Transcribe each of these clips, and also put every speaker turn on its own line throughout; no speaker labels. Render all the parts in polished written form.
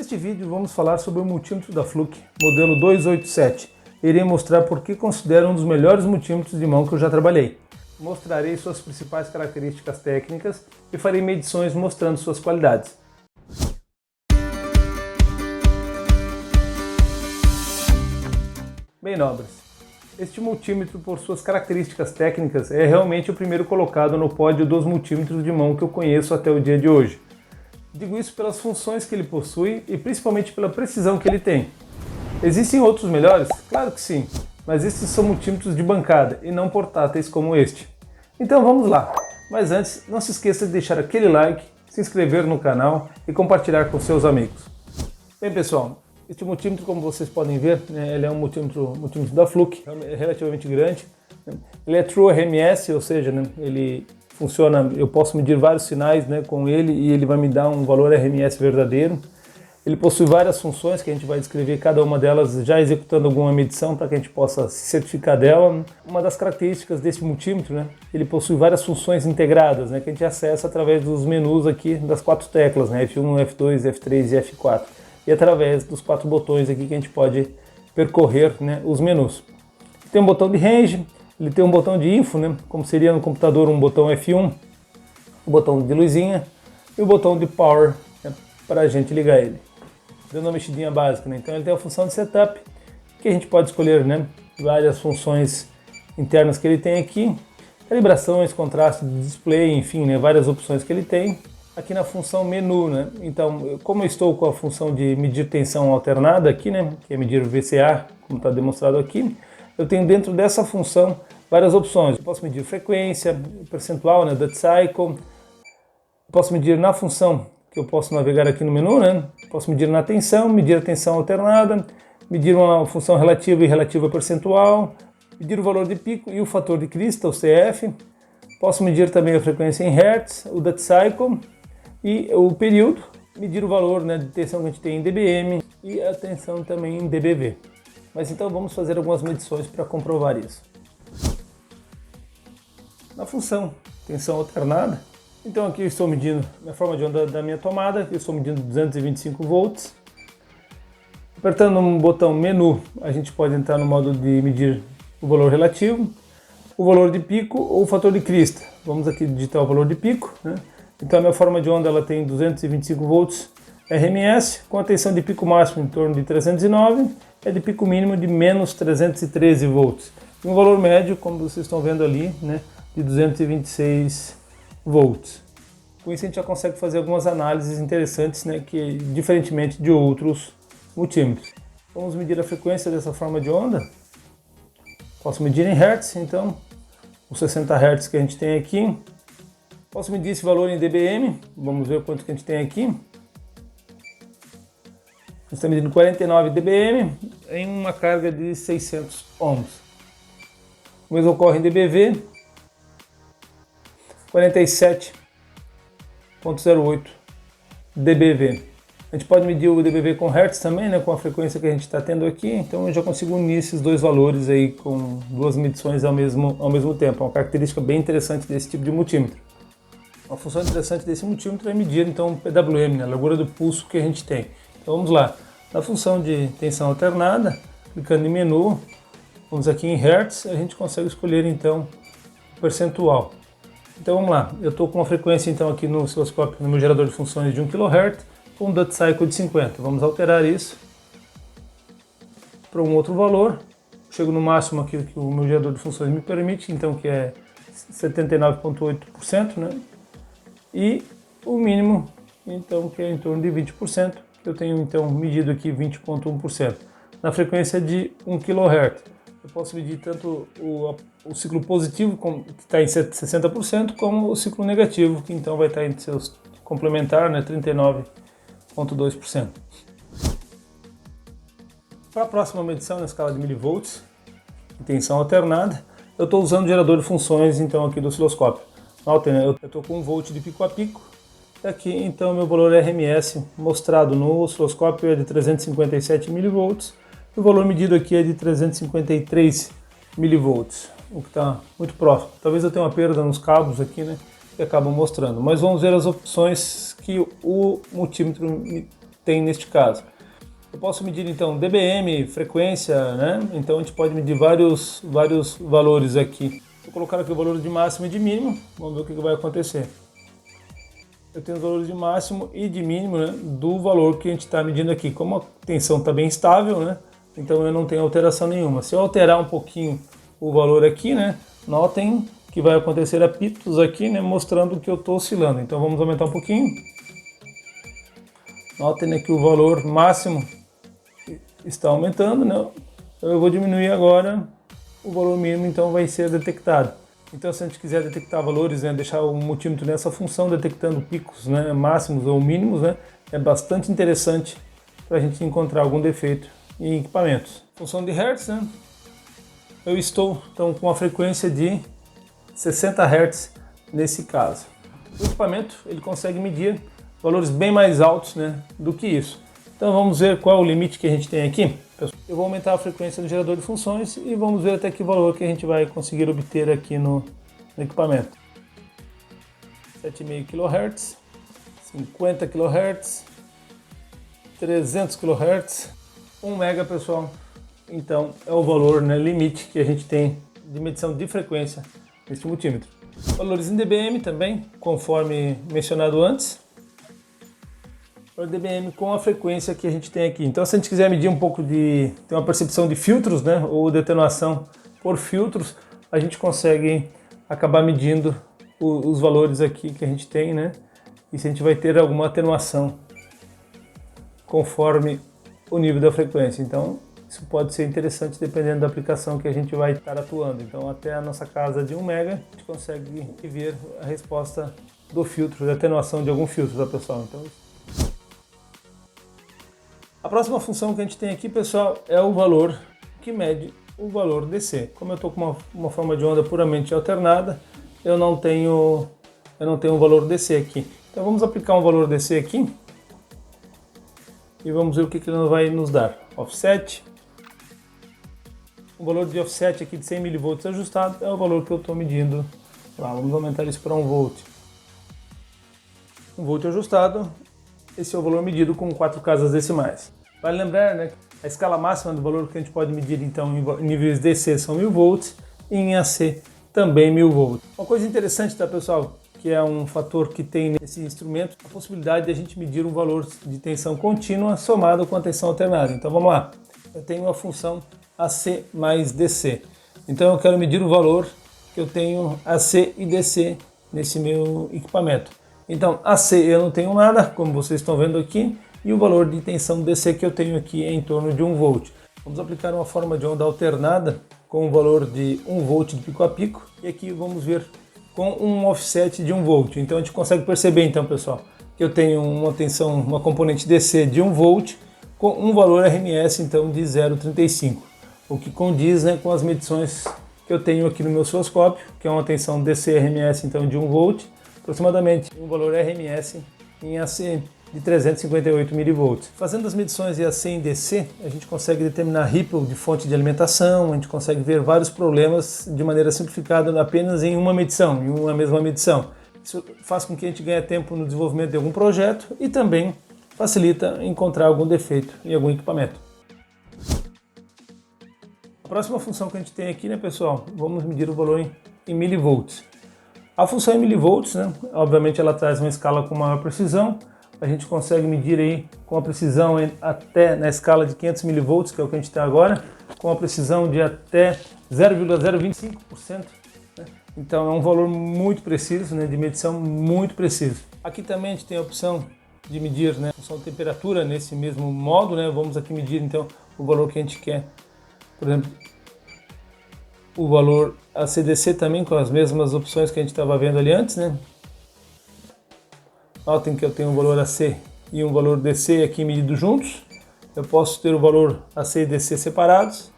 Neste vídeo vamos falar sobre o multímetro da Fluke, modelo 287. Irei mostrar por que considero um dos melhores multímetros de mão que eu já trabalhei. Mostrarei suas principais características técnicas e farei medições mostrando suas qualidades. Bem, nobres, este multímetro, por suas características técnicas, é realmente o primeiro colocado no pódio dos multímetros de mão que eu conheço até o dia de hoje. Digo isso pelas funções que ele possui e principalmente pela precisão que ele tem. Existem outros melhores? Claro que sim, mas estes são multímetros de bancada e não portáteis como este. Então vamos lá, mas antes não se esqueça de deixar aquele like, se inscrever no canal e compartilhar com seus amigos. Bem pessoal, este multímetro, como vocês podem ver, ele é um multímetro da Fluke, é relativamente grande. Ele é True RMS, ou seja, ele funciona, eu posso medir vários sinais com ele e ele vai me dar um valor RMS verdadeiro. Ele possui várias funções que a gente vai descrever cada uma delas já executando alguma medição para que a gente possa se certificar dela. Uma das características desse multímetro, ele possui várias funções integradas que a gente acessa através dos menus aqui das 4 teclas, F1, F2, F3 e F4. E através dos 4 botões aqui que a gente pode percorrer os menus. Tem um botão de range, ele tem um botão de info, como seria no computador um botão F1, o botão de luzinha e o botão de power para a gente ligar ele. Dando uma mexidinha básica, Então ele tem a função de setup, que a gente pode escolher várias funções internas que ele tem aqui, calibrações, contraste de display, enfim, várias opções que ele tem. Aqui na função menu, Então, como eu estou com a função de medir tensão alternada aqui, Que é medir o VCA, como está demonstrado aqui, eu tenho dentro dessa função várias opções. Eu posso medir frequência, percentual, Duty Cycle. Posso medir na função que eu posso navegar aqui no menu, Posso medir na tensão, medir a tensão alternada, medir uma função relativa e relativa percentual, medir o valor de pico e o fator de crista, o CF. Posso medir também a frequência em Hertz, o Duty Cycle e o período, medir o valor de tensão que a gente tem em dBm e a tensão também em dBV. Mas então vamos fazer algumas medições para comprovar isso. Na função tensão alternada, então aqui eu estou medindo a forma de onda da minha tomada, eu estou medindo 225 volts. Apertando um botão menu, a gente pode entrar no modo de medir o valor relativo, o valor de pico ou o fator de crista. Vamos aqui digitar o valor de pico, Então a minha forma de onda ela tem 225 volts RMS, com a tensão de pico máximo em torno de 309 e de pico mínimo de menos 313 volts. E um valor médio, como vocês estão vendo ali, de 226 volts. Com isso a gente já consegue fazer algumas análises interessantes, que diferentemente de outros multímetros. Vamos medir a frequência dessa forma de onda. Posso medir em Hertz, então, os 60 Hz que a gente tem aqui. Posso medir esse valor em dBm, vamos ver quanto que a gente tem aqui. A gente está medindo 49 dBm em uma carga de 600 ohms. O mesmo ocorre em dBV, 47,08 dBV. A gente pode medir o dBV com Hertz também, com a frequência que a gente está tendo aqui, então eu já consigo unir esses dois valores aí com duas medições ao mesmo tempo. É uma característica bem interessante desse tipo de multímetro. Uma função interessante desse multímetro é medir então o PWM, a largura do pulso que a gente tem. Então vamos lá, na função de tensão alternada, clicando em menu, vamos aqui em Hertz, a gente consegue escolher então o percentual. Então vamos lá, eu estou com uma frequência então aqui no osciloscópio, no meu gerador de funções de 1 kHz, com um Duty Cycle de 50. Vamos alterar isso para um outro valor. Chego no máximo aqui que o meu gerador de funções me permite, então que é 79,8%, E o mínimo, então, que é em torno de 20%, que eu tenho então medido aqui 20,1%. Na frequência de 1 kHz. Eu posso medir tanto o ciclo positivo, que está em 60%, como o ciclo negativo, que então vai estar em seus complementar, 39,2%. Para a próxima medição na escala de milivolts, tensão alternada, eu estou usando o gerador de funções então aqui do osciloscópio. Notem, eu estou com 1 volt de pico a pico. Aqui então meu valor RMS mostrado no osciloscópio é de 357 mV. E o valor medido aqui é de 353 mV, o que está muito próximo. Talvez eu tenha uma perda nos cabos aqui, que acabam mostrando. Mas vamos ver as opções que o multímetro tem neste caso. Eu posso medir então dBm, frequência, né? Então a gente pode medir vários valores aqui. Vou colocar aqui o valor de máximo e de mínimo, vamos ver o que vai acontecer. Eu tenho os valores de máximo e de mínimo, né, do valor que a gente está medindo aqui. Como a tensão está bem estável, né, então eu não tenho alteração nenhuma. Se eu alterar um pouquinho o valor aqui, né, notem que vai acontecer apitos aqui, né, mostrando que eu estou oscilando. Então vamos aumentar um pouquinho. Notem, né, que o valor máximo está aumentando, né? Então eu vou diminuir agora, o valor mínimo então vai ser detectado. Então se a gente quiser detectar valores, né, deixar o multímetro nessa função, detectando picos, né, máximos ou mínimos, né, é bastante interessante para a gente encontrar algum defeito em equipamentos. Função de Hertz, né, eu estou então com uma frequência de 60 Hz nesse caso. O equipamento ele consegue medir valores bem mais altos, né, do que isso. Então vamos ver qual é o limite que a gente tem aqui. Eu vou aumentar a frequência do gerador de funções e vamos ver até que valor que a gente vai conseguir obter aqui no equipamento. 7,5 kHz, 50 kHz, 300 kHz, 1 MB, pessoal. Então é o valor, né, limite que a gente tem de medição de frequência neste multímetro. Valores em dBm também, conforme mencionado antes. O dBm com a frequência que a gente tem aqui. Então se a gente quiser medir um pouco ter uma percepção de filtros, né, ou de atenuação por filtros, a gente consegue acabar medindo os valores aqui que a gente tem, né, e se a gente vai ter alguma atenuação conforme o nível da frequência. Então isso pode ser interessante dependendo da aplicação que a gente vai estar atuando. Então até a nossa casa de 1 MB a gente consegue ver a resposta do filtro, da atenuação de algum filtro, tá, pessoal? Então a próxima função que a gente tem aqui, pessoal, é o valor que mede o valor DC. Como eu estou com uma forma de onda puramente alternada, eu não tenho um valor DC aqui. Então vamos aplicar um valor DC aqui e vamos ver o que ele vai nos dar. Offset. O valor de offset aqui de 100 mV ajustado é o valor que eu estou medindo lá. Vamos aumentar isso para 1 volt. 1 volt ajustado. Esse é o valor medido com 4 casas decimais. Vale lembrar, né, a escala máxima do valor que a gente pode medir então em níveis DC são 1000 volts e em AC também 1000 volts. Uma coisa interessante, tá, pessoal, que é um fator que tem nesse instrumento, a possibilidade de a gente medir um valor de tensão contínua somado com a tensão alternada. Então vamos lá, eu tenho a função AC mais DC. Então eu quero medir o valor que eu tenho AC e DC nesse meu equipamento. Então AC eu não tenho nada, como vocês estão vendo aqui, e o valor de tensão DC que eu tenho aqui é em torno de 1 volt. Vamos aplicar uma forma de onda alternada com o valor de 1 volt de pico a pico, e aqui vamos ver com um offset de 1 volt. Então a gente consegue perceber, então, pessoal, que eu tenho uma componente DC de 1 volt com um valor RMS então de 0,35, o que condiz, né, com as medições que eu tenho aqui no meu osciloscópio, que é uma tensão DC RMS então de 1 volt, aproximadamente um valor RMS em AC de 358 mV. Fazendo as medições de AC em DC, a gente consegue determinar ripple de fonte de alimentação, a gente consegue ver vários problemas de maneira simplificada apenas em uma medição, em uma mesma medição. Isso faz com que a gente ganhe tempo no desenvolvimento de algum projeto e também facilita encontrar algum defeito em algum equipamento. A próxima função que a gente tem aqui, né, pessoal, vamos medir o valor em milivolts. A função em milivolts, né, obviamente ela traz uma escala com maior precisão. A gente consegue medir aí com a precisão até na escala de 500 mV, que é o que a gente está agora, com a precisão de até 0,025%. Né? Então é um valor muito preciso, né, de medição muito preciso. Aqui também a gente tem a opção de medir, né, a função de temperatura nesse mesmo modo, né? Vamos aqui medir então o valor que a gente quer. Por exemplo, o valor AC/DC também com as mesmas opções que a gente estava vendo ali antes, né? Notem que eu tenho um valor AC e um valor DC aqui medidos juntos. Eu posso ter o valor AC e DC separados.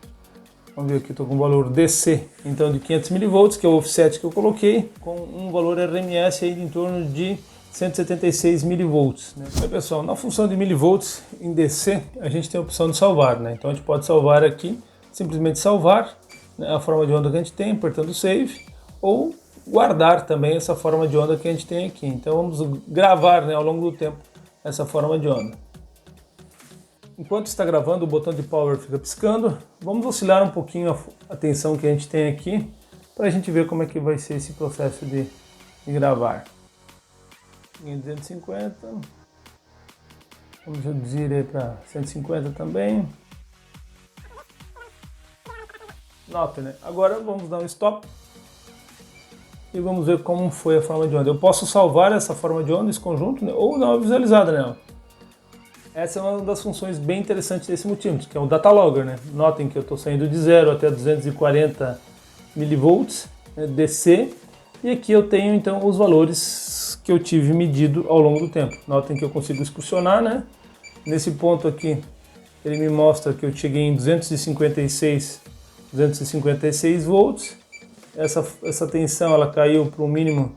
Vamos ver aqui, estou com o valor DC então de 500 mV, que é o offset que eu coloquei, com um valor RMS aí de em torno de 176 mV. Né? Então, pessoal, na função de milivolts em DC, a gente tem a opção de salvar, né? Então a gente pode salvar aqui, simplesmente salvar, né, a forma de onda que a gente tem, apertando Save, ou guardar também essa forma de onda que a gente tem aqui. Então vamos gravar, né, ao longo do tempo essa forma de onda. Enquanto está gravando, o botão de power fica piscando. Vamos oscilar um pouquinho a tensão que a gente tem aqui, para a gente ver como é que vai ser esse processo de gravar. Em 250. Vamos reduzir aí para 150 também. Notem, né? Agora vamos dar um stop. E vamos ver como foi a forma de onda. Eu posso salvar essa forma de onda, esse conjunto, né? Ou dar uma visualizada nela. Essa é uma das funções bem interessantes desse multímetro, que é o Data Logger, né? Notem que eu estou saindo de 0 até 240 mV, né, DC, e aqui eu tenho então os valores que eu tive medido ao longo do tempo. Notem que eu consigo excursionar, né? Nesse ponto aqui, ele me mostra que eu cheguei em 256 volts. Essa tensão ela caiu para um mínimo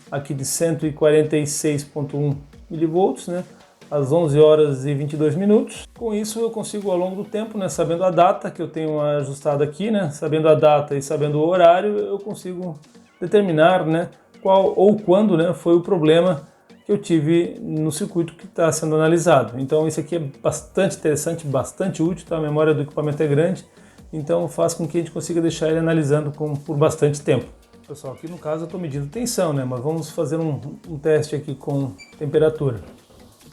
aqui de 146,1 mV, né? Às 11 horas e 22 minutos. Com isso eu consigo ao longo do tempo, né, sabendo a data que eu tenho ajustado aqui, né, sabendo a data e sabendo o horário, eu consigo determinar, né, qual ou quando, né, foi o problema que eu tive no circuito que está sendo analisado. Então isso aqui é bastante interessante, bastante útil, tá? A memória do equipamento é grande, então faz com que a gente consiga deixar ele analisando por bastante tempo. Pessoal, aqui no caso eu estou medindo tensão, né, mas vamos fazer um teste aqui com temperatura.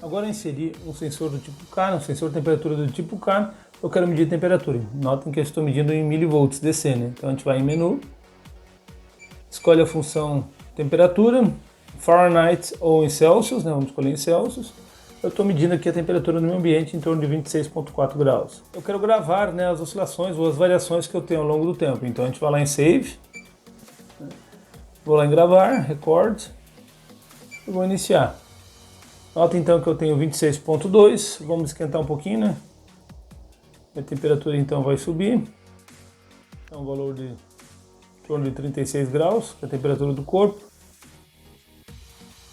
Agora eu inseri um sensor do tipo K, um sensor de temperatura do tipo K, eu quero medir a temperatura. Notem que eu estou medindo em milivolts DC, né? Então a gente vai em menu, escolhe a função temperatura, Fahrenheit ou em Celsius, né? Vamos escolher em Celsius. Eu estou medindo aqui a temperatura no meu ambiente em torno de 26,4 graus. Eu quero gravar, né, as oscilações ou as variações que eu tenho ao longo do tempo. Então a gente vai lá em Save, vou lá em Gravar, Record, e vou iniciar. Nota então que eu tenho 26,2, vamos esquentar um pouquinho, né? A temperatura então vai subir. É um valor de em torno de 36 graus, que é a temperatura do corpo.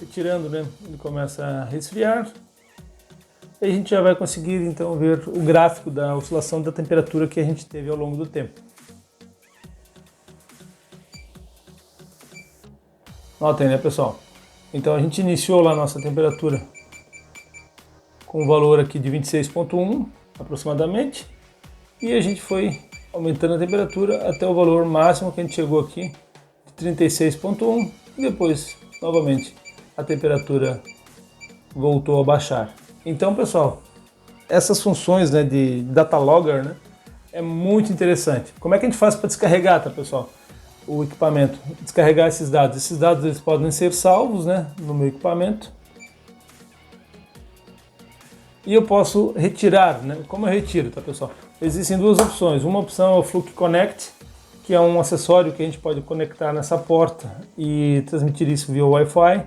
Retirando, né? Ele começa a resfriar. E a gente já vai conseguir então ver o gráfico da oscilação da temperatura que a gente teve ao longo do tempo. Notem, né, pessoal? Então a gente iniciou lá a nossa temperatura com o valor aqui de 26,1 aproximadamente, e a gente foi aumentando a temperatura até o valor máximo que a gente chegou aqui de 36,1, e depois novamente a temperatura voltou a baixar. Então, pessoal, essas funções, né, de Data Logger, né, é muito interessante. Como é que a gente faz para descarregar, tá, pessoal? O equipamento, descarregar esses dados. Esses dados eles podem ser salvos, né, no meu equipamento. E eu posso retirar, né? Como eu retiro, tá, pessoal? Existem duas opções. Uma opção é o Fluke Connect, que é um acessório que a gente pode conectar nessa porta e transmitir isso via Wi-Fi.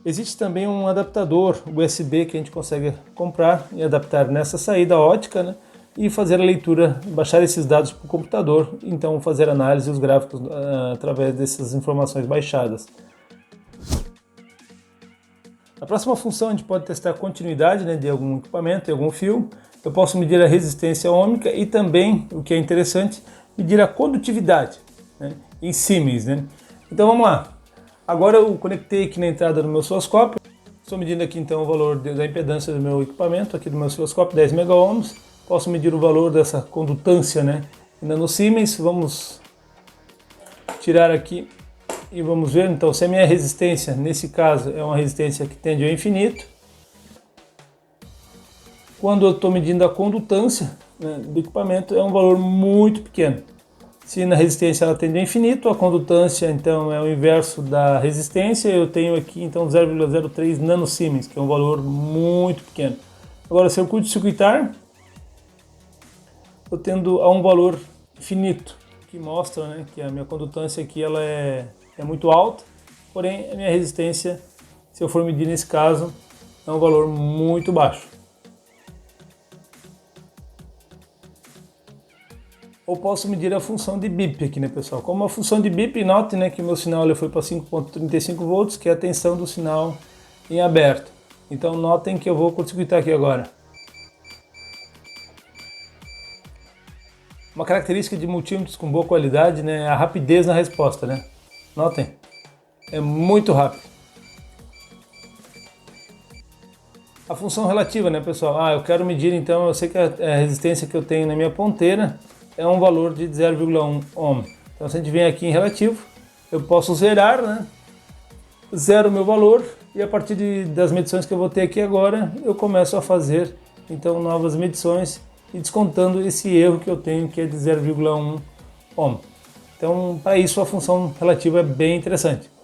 Existe também um adaptador USB que a gente consegue comprar e adaptar nessa saída ótica, né? E fazer a leitura, baixar esses dados para o computador, então fazer análise dos gráficos através dessas informações baixadas. Na próxima função a gente pode testar a continuidade, né, de algum equipamento, de algum fio. Eu posso medir a resistência ohmica e também, o que é interessante, medir a condutividade, né, em Siemens, né? Então vamos lá. Agora eu conectei aqui na entrada do meu osciloscópio. Estou medindo aqui então o valor da impedância do meu equipamento, aqui do meu osciloscópio, 10 MΩ. Posso medir o valor dessa condutância, né, em nanosiemens. Vamos tirar aqui e vamos ver. Então, se a minha resistência, nesse caso, é uma resistência que tende ao infinito, quando eu estou medindo a condutância, né, do equipamento, é um valor muito pequeno. Se na resistência ela tende ao infinito, a condutância então é o inverso da resistência. Eu tenho aqui então 0,03 nanosiemens, que é um valor muito pequeno. Agora, se eu curto-circuitar, eu tendo a um valor finito, que mostra, né, que a minha condutância aqui ela é muito alta, porém a minha resistência, se eu for medir nesse caso, é um valor muito baixo. Ou posso medir a função de bip aqui, né, pessoal? Como a função de bip, note, né, que o meu sinal ele foi para 5,35 volts, que é a tensão do sinal em aberto. Então notem que eu vou curto-circuitar aqui agora. Uma característica de multímetros com boa qualidade, né, é a rapidez na resposta, né? Notem, é muito rápido. A função relativa, né, pessoal? Eu quero medir, então, eu sei que a resistência que eu tenho na minha ponteira é um valor de 0,1 ohm. Então, se a gente vem aqui em relativo, eu posso zerar, né? Zero o meu valor e a partir das medições que eu vou ter aqui agora, eu começo a fazer, então, novas medições e descontando esse erro que eu tenho, que é de 0,1 ohm. Então, para isso, a função relativa é bem interessante.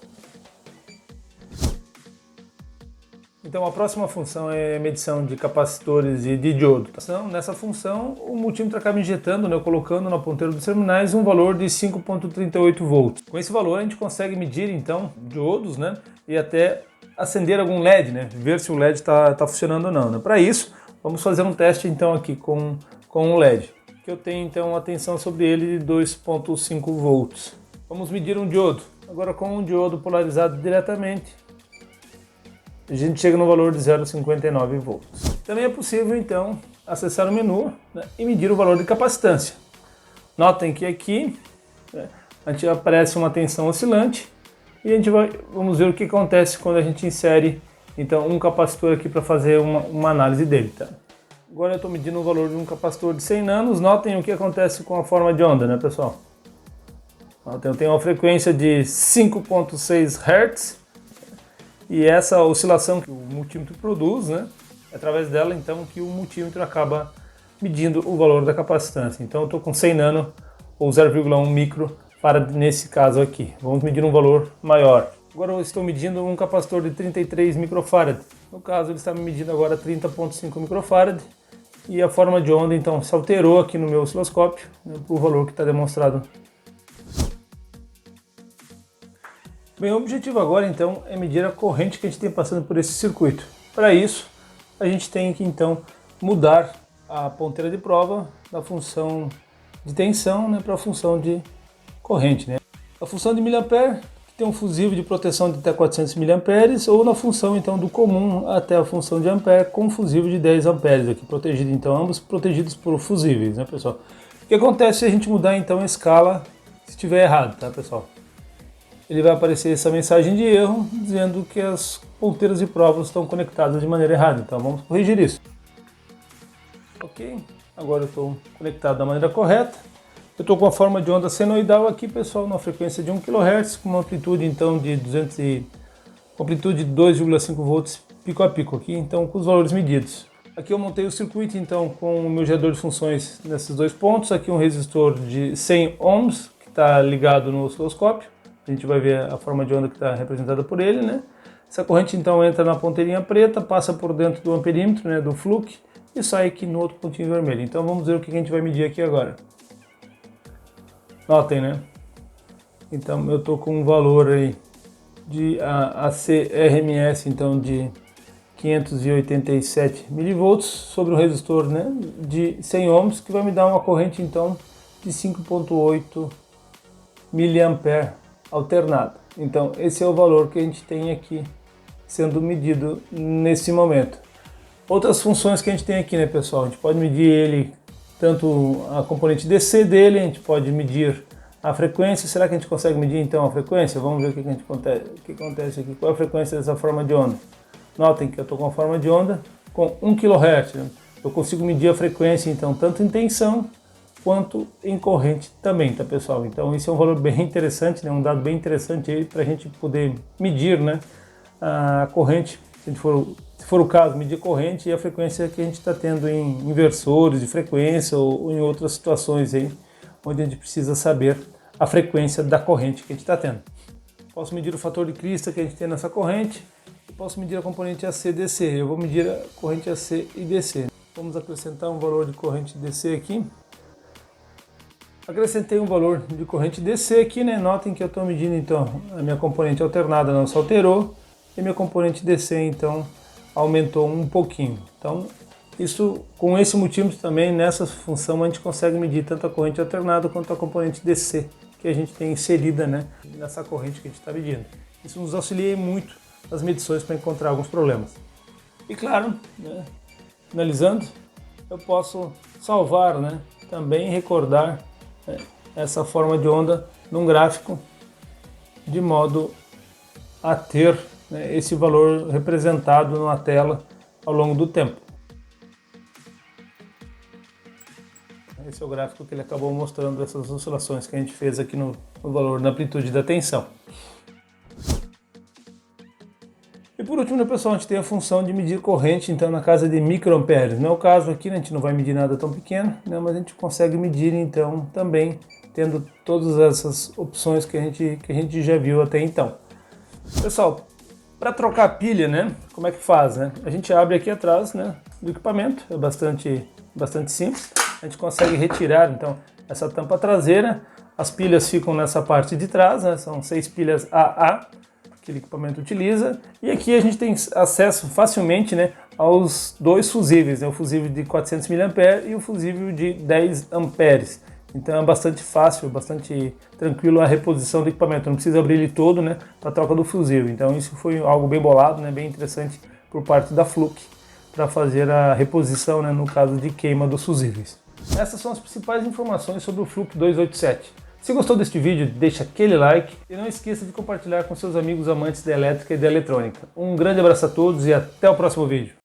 Então, a próxima função é medição de capacitores e de diodo. Nessa função, o multímetro acaba injetando, né, colocando na ponteira dos terminais um valor de 5,38 volts. Com esse valor, a gente consegue medir, então, diodos, né, e até acender algum LED, né, ver se o LED está funcionando ou não. Né? Para isso, vamos fazer um teste, então, aqui com um LED. Que eu tenho, então, uma tensão sobre ele de 2,5 volts. Vamos medir um diodo. Agora, com um diodo polarizado diretamente, a gente chega no valor de 0,59 volts. Também é possível, então, acessar o menu, né, e medir o valor de capacitância. Notem que aqui, né, a gente aparece uma tensão oscilante e vamos ver o que acontece quando a gente insere, então, um capacitor aqui para fazer uma análise dele. Tá? Agora eu estou medindo o valor de um capacitor de 100 nanos. Notem o que acontece com a forma de onda, né, pessoal? Eu tenho uma frequência de 5,6 Hz. E essa oscilação que o multímetro produz, né, é através dela, então, que o multímetro acaba medindo o valor da capacitância. Então, eu estou com 100 nano ou 0,1 micro para nesse caso aqui. Vamos medir um valor maior. Agora eu estou medindo um capacitor de 33 microfarad. No caso, ele está me medindo agora 30,5 microfarad. E a forma de onda, então, se alterou aqui no meu osciloscópio, né, para o valor que está demonstrado. Bem, o objetivo agora, então, é medir a corrente que a gente tem passando por esse circuito. Para isso, a gente tem que, então, mudar a ponteira de prova da função de tensão, né, para a função de corrente. Né? A função de miliampere, que tem um fusível de proteção de até 400 miliamperes, ou na função, então, do comum até a função de ampere, com fusível de 10 amperes, aqui protegido, então, ambos protegidos por fusíveis, né, pessoal? O que acontece se a gente mudar, então, a escala se estiver errado, tá, pessoal? Ele vai aparecer essa mensagem de erro dizendo que as ponteiras de prova estão conectadas de maneira errada. Então vamos corrigir isso. Ok, agora eu estou conectado da maneira correta. Eu estou com a forma de onda senoidal aqui, pessoal, na frequência de 1 kHz, com uma amplitude então de 2,5 volts pico a pico aqui, então com os valores medidos. Aqui eu montei o circuito então com o meu gerador de funções nesses dois pontos. Aqui um resistor de 100 ohms que está ligado no osciloscópio. A gente vai ver a forma de onda que está representada por ele, né? Essa corrente então entra na ponteirinha preta, passa por dentro do amperímetro, né, do fluxo, e sai aqui no outro pontinho vermelho. Então vamos ver o que a gente vai medir aqui agora. Notem, né? Então eu estou com um valor aí de ACRMS, então de 587 mV sobre o resistor, né, de 100 ohms, que vai me dar uma corrente então de 5,8 mA alternado. Então esse é o valor que a gente tem aqui sendo medido nesse momento. Outras funções que a gente tem aqui, né, pessoal? A gente pode medir ele, tanto a componente DC dele, a gente pode medir a frequência. Será que a gente consegue medir então a frequência? Vamos ver o que acontece aqui. Qual é a frequência dessa forma de onda? Notem que eu estou com a forma de onda com 1 kHz. Né? Eu consigo medir a frequência então tanto em tensão quanto em corrente também, tá, pessoal? Então isso é um valor bem interessante, né? Um dado bem interessante aí para a gente poder medir, né, a corrente, se for o caso, medir a corrente e a frequência que a gente está tendo em inversores de frequência ou em outras situações aí, onde a gente precisa saber a frequência da corrente que a gente está tendo. Posso medir o fator de crista que a gente tem nessa corrente e posso medir a componente AC/DC. Eu vou medir a corrente AC e DC. Vamos acrescentar um valor de corrente DC aqui. Acrescentei um valor de corrente DC aqui, né? Notem que eu estou medindo então a minha componente alternada não se alterou e minha componente DC então aumentou um pouquinho. Então isso, com esse multímetro também, nessa função a gente consegue medir tanto a corrente alternada quanto a componente DC que a gente tem inserida, né, nessa corrente que a gente está medindo. Isso nos auxilia muito nas medições para encontrar alguns problemas. E claro, né, finalizando, eu posso salvar, né, também recordar essa forma de onda num gráfico de modo a ter, né, esse valor representado na tela ao longo do tempo. Esse é o gráfico que ele acabou mostrando essas oscilações que a gente fez aqui no valor da amplitude da tensão. E por último, né, pessoal, a gente tem a função de medir corrente, então, na casa de microamperes. Não é o caso aqui, né, a gente não vai medir nada tão pequeno, né, mas a gente consegue medir, então, também tendo todas essas opções que a gente já viu até então. Pessoal, para trocar a pilha, né, como é que faz, né? A gente abre aqui atrás, né, do equipamento, é bastante simples. A gente consegue retirar, então, essa tampa traseira. As pilhas ficam nessa parte de trás, né, são 6 pilhas AA, que o equipamento utiliza, e aqui a gente tem acesso facilmente, né, aos dois fusíveis, né, o fusível de 400 mA e o fusível de 10 amperes. Então é bastante fácil, bastante tranquilo a reposição do equipamento, não precisa abrir ele todo, né, para a troca do fusível. Então isso foi algo bem bolado, né, bem interessante por parte da Fluke para fazer a reposição, né, no caso de queima dos fusíveis. Essas são as principais informações sobre o Fluke 287. Se gostou deste vídeo, deixa aquele like e não esqueça de compartilhar com seus amigos amantes da elétrica e da eletrônica. Um grande abraço a todos e até o próximo vídeo.